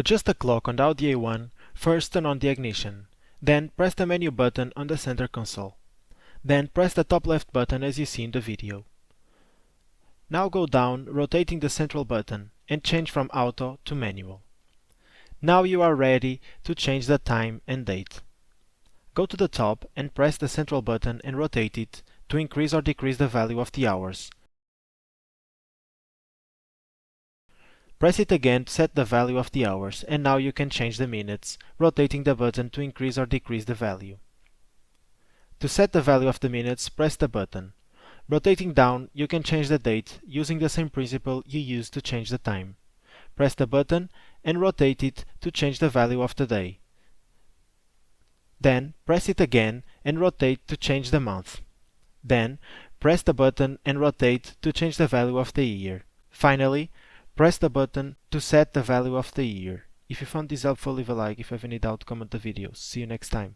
To adjust the clock on the Audi A1, first turn on the ignition. Then press the menu button on the center console. Then press the top left button as you see in the video. Now go down, rotating the central button, and change from auto to manual. Now you are ready to change the time and date. Go to the top and press the central button and rotate it to increase or decrease the value of the hours. Press it again to set the value of the hours, and now you can change the minutes, rotating the button to increase or decrease the value. To set the value of the minutes, press the button. Rotating down, you can change the date using the same principle you used to change the time. Press the button and rotate it to change the value of the day. Then press it again and rotate to change the month. Then press the button and rotate to change the value of the year. Finally, press the button to set the value of the year. If you found this helpful, leave a like. If you have any doubt, comment the video. See you next time.